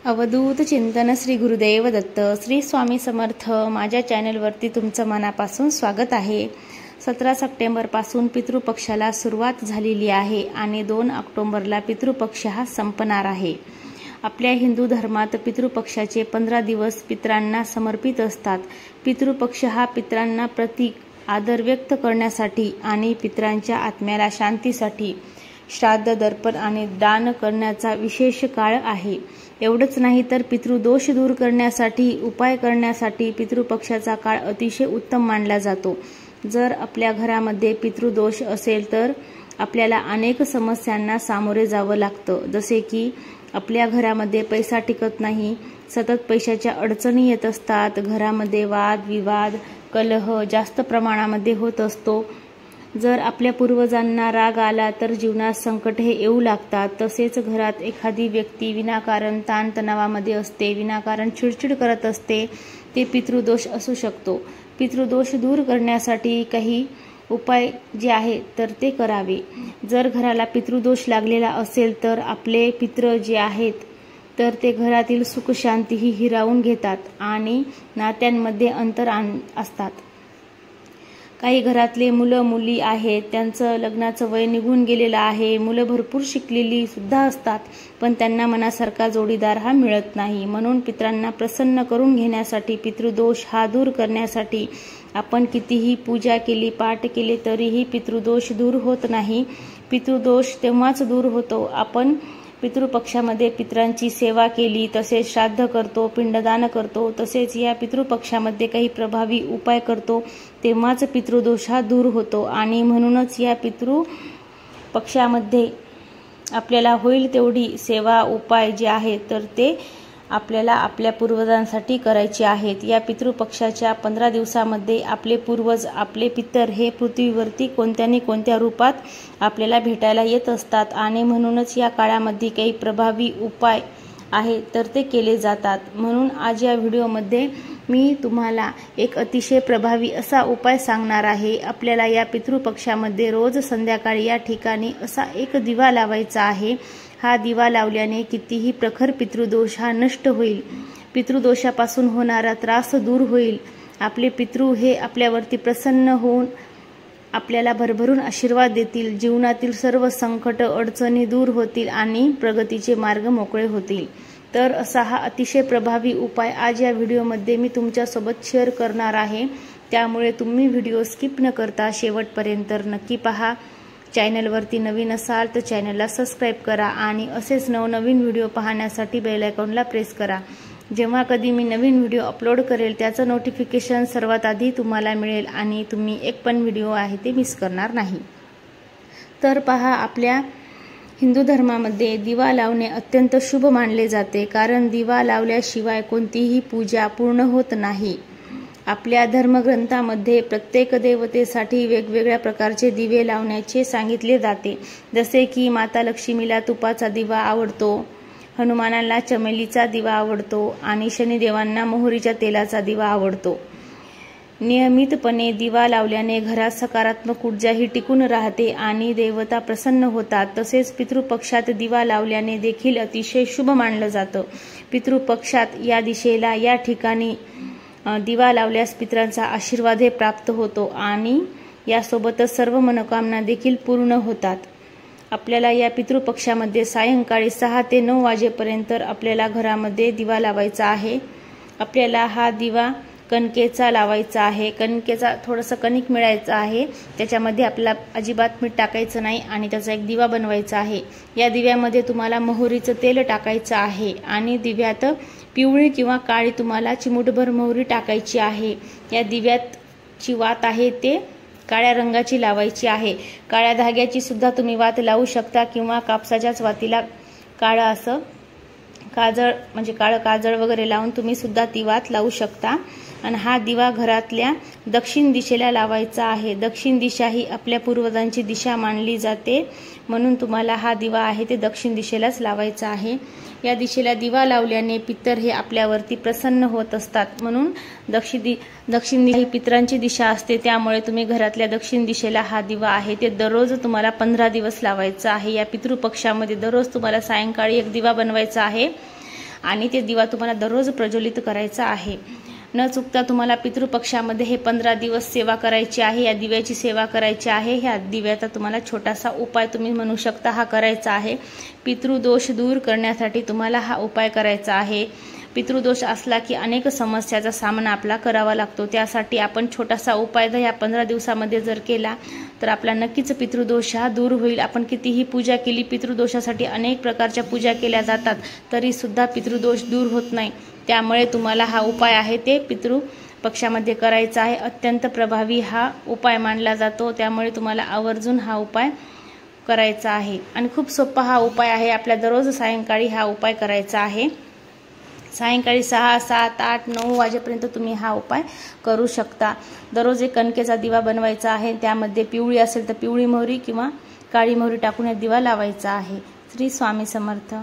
अवधूत चिंतन श्री गुरुदेव दत्त श्री स्वामी समर्थ। माझ्या चॅनलवरती तुमचं मनापासून स्वागत आहे। 17 सप्टेंबरपासून पितृपक्षाला सुरुवात झालेली आहे आणि 2 ऑक्टोबरला पितृपक्ष हा संपणार आहे। आपल्या हिंदू धर्मात पितृपक्षाचे 15 दिवस पितरांना समर्पित असतात। पितृपक्ष हा पितरांना प्रतीक आदर व्यक्त करण्यासाठी आणि पितरांच्या आत्म्याला शांतीसाठी श्राद्ध, दर्पण आणि दान करण्याचा विशेष काळ आहे। एवढंच नाही तर पितृदोष दूर करण्यासाठी उपाय करण्यासाठी पितृपक्षाचा काळ अतिशय उत्तम मानला जातो। जर आपल्या घरामध्ये पितृदोष असेल तर आपल्याला अनेक समस्यांना सामोरे जावं लागतं, जसे की आपल्या घरामध्ये पैसा टिकत नाही, सतत पैशाच्या अडचणी येत असतात, घरामध्ये वाद विवाद कलह जास्त प्रमाणामध्ये होत असतो। जर आपल्या पूर्वजांना राग आला तर जीवनात संकट हे येऊ लागतात। तसेच घरात एखादी व्यक्ती विनाकारण ताणतणावामध्ये असते, विनाकारण चिडचिड करत असते, ते पितृदोष असू शकतो। पितृदोष दूर करण्यासाठी काही उपाय जे आहे तर ते करावे। जर घराला पितृदोष लागलेला असेल तर आपले पितृ जे आहेत तर ते घरातील सुख शांती ही हिरावून घेतात आणि नात्यांमध्ये अंतर असतात। काही घरातले मुलं मुली आहेत, त्यांचं लग्नाचं वय निघून गेलेलं आहे, मुलं भरपूर शिकलेली सुद्धा असतात, पण त्यांना मनासारखा जोडीदार हा मिळत नाही। म्हणून पितरांना प्रसन्न करून घेण्यासाठी, पितृदोष हा दूर करण्यासाठी आपण कितीही पूजा केली, पाठ केले तरीही पितृदोष दूर होत नाही। पितृदोष तेव्हाच दूर होतो आपण पितृपक्षामध्ये पितरांची सेवा केली, तसेच श्राद्ध करतो, पिंडदान करतो, तसेच या पितृपक्षामध्ये काही प्रभावी उपाय करतो, तेव्हाच पितृदोष हा दूर होतो। आणि म्हणूनच या पितृपक्षामध्ये आपल्याला होईल तेवढी सेवा उपाय जे आहे तर ते आपल्याला आपल्या पूर्वजांसाठी करायचे आहेत। या पितृपक्षाच्या 15 दिवसामध्ये आपले पूर्वज, आपले पितर हे पृथ्वीवरती कोणत्या रूपात आपल्याला भेटायला येत असतात आणि म्हणूनच या काळामध्ये काही प्रभावी उपाय आहे तर ते केले जातात। म्हणून आज या व्हिडिओमध्ये मी तुम्हाला एक अतिशय प्रभावी असा उपाय सांगणार आहे। आपल्याला या पितृपक्षामध्ये रोज संध्याकाळी या ठिकाणी असा एक दिवा लावायचा आहे। हा दिवा लावल्याने कितीही प्रखर पितृदोष हा नष्ट होईल, पितृदोषापासून होणारा त्रास दूर होईल, आपले पितृ हे आपल्यावरती प्रसन्न होऊन आपल्याला भरभरून आशीर्वाद देतील, जीवनातील सर्व संकट अडचणी दूर होतील आणि प्रगतीचे मार्ग मोकळे होतील। तर असा हा अतिशय प्रभावी उपाय आज या व्हिडिओमध्ये मी तुमच्यासोबत शेअर करणार आहे, त्यामुळे तुम्ही व्हिडिओ स्किप न करता शेवटपर्यंत नक्की पहा। चॅनलवरती नवीन असाल तर चॅनलला सबस्क्राईब करा आणि असेच नवनवीन व्हिडिओ पाहण्यासाठी बेल आयकॉनला प्रेस करा। जेव्हा कधी मी नवीन व्हिडिओ अपलोड करेल त्याचं नोटिफिकेशन सर्वात आधी तुम्हाला मिळेल आणि तुम्ही एक पण व्हिडिओ आहे ते मिस करणार नाही। तर पहा, आपल्या हिंदू धर्मामध्ये दिवा लावणे अत्यंत शुभ मानले जाते, कारण दिवा लावल्याशिवाय कोणतीही पूजा पूर्ण होत नाही। आपल्या धर्मग्रंथामध्ये प्रत्येक देवतेसाठी वेगवेगळ्या प्रकारचे दिवे लावण्याचे सांगितले जाते, जसे की माता लक्ष्मीला तुपाचा दिवा आवडतो, हनुमानाला चमेलीचा दिवा आवडतो आणि शनिदेवांना मोहरीच्या तेलाचा दिवा आवडतो। नियमितपणे दिवा लावल्याने घरात सकारात्मक ऊर्जा ही टिकून राहते आणि देवता प्रसन्न होतात। तसेच पितृपक्षात दिवा लावल्याने देखील अतिशय शुभ मानलं जातं। पितृपक्षात या दिशेला या ठिकाणी दिवा लावल्यास पितरांचा आशीर्वाद हे प्राप्त होतो आणि यासोबतच सर्व मनोकामना देखील पूर्ण होतात। आपल्याला या पितृपक्षामध्ये सायंकाळी 6 ते 9 वाजेपर्यंत आपल्याला घरामध्ये दिवा लावायचा आहे। आपल्याला हा दिवा कणकेचा लावायचा आहे। कणकेचा थोडंसं कणिक मिळायचं आहे, त्याच्यामध्ये आपल्याला अजिबात मीठ टाकायचं नाही आणि त्याचा एक दिवा बनवायचा आहे। या दिव्यामध्ये तुम्हाला मोहरीचं तेल टाकायचं आहे आणि दिव्यात पिवळी किंवा काळी तुम्हाला चिमूटभर मोहरी टाकायची आहे। या दिव्याची वात आहे ते काळ्या रंगाची लावायची आहे। काळ्या धाग्याची सुद्धा तुम्ही वात लावू शकता किंवा कापसाच्याच वातीला काळं असं काजळ म्हणजे काळं काजळ वगैरे लावून तुम्ही सुद्धा ती वात लावू शकता। आणि हा दिवा घरातल्या दक्षिण दिशेला लावायचा आहे। दक्षिण दिशा ही आपल्या पूर्वजांची दिशा मानली जाते, म्हणून तुम्हाला हा दिवा आहे ते दक्षिण दिशेलाच लावायचा आहे। या दिशेला दिवा लावल्याने पितर हे आपल्यावरती प्रसन्न होत असतात, म्हणून दक्षिण ही पितरांची दिशा असते, त्यामुळे तुम्ही घरातल्या दक्षिण दिशेला हा दिवा आहे ते दररोज तुम्हाला 15 दिवस लावायचा आहे। या पितृपक्षामध्ये दररोज तुम्हाला सायंकाळी एक दिवा बनवायचा आहे आणि ते दिवा तुम्हाला दररोज प्रज्वलित करायचा आहे। न चुकता तुम्हाला पितृपक्षामध्ये हे 15 दिवस सेवा करायची आहे, या दिव्याची सेवा करायची आहे। ह्या दिव्याचा तुम्हाला छोटासा उपाय तुम्ही म्हणू शकता हा करायचा आहे। पितृदोष दूर करण्यासाठी तुम्हाला हा उपाय करायचा आहे। पितृदोष असला की अनेक समस्याचा सामना आपला करावा लागतो, त्यासाठी आपण छोटासा उपाय जर या 15 दिवसामध्ये जर केला तर आपला नक्कीच पितृदोष हा दूर होईल। आपण कितीही पूजा केली, पितृदोषासाठी अनेक प्रकारच्या पूजा केल्या जातात तरी सुद्धा पितृदोष दूर होत नाही। त्यामुळे तुम्हाला हा उपाय आहे ते पितृपक्षामध्ये करायचा आहे। अत्यंत प्रभावी हा उपाय मानला जातो, त्यामुळे तुम्हाला आवर्जून हा उपाय करायचा आहे आणि खूप सोपा हा उपाय आहे। आपल्या दररोज सायंकाळी हा उपाय करायचा आहे। सायंकाळी 6, 7, 8, 9 वाजेपर्यंत तुम्ही हा उपाय करू शकता। दररोज एक कणकेचा दिवा बनवायचा आहे, त्यामध्ये पिवळी असेल तर पिवळी मोहरी किंवा काळी मोहरी टाकून दिवा लावायचा आहे। श्री स्वामी समर्थ।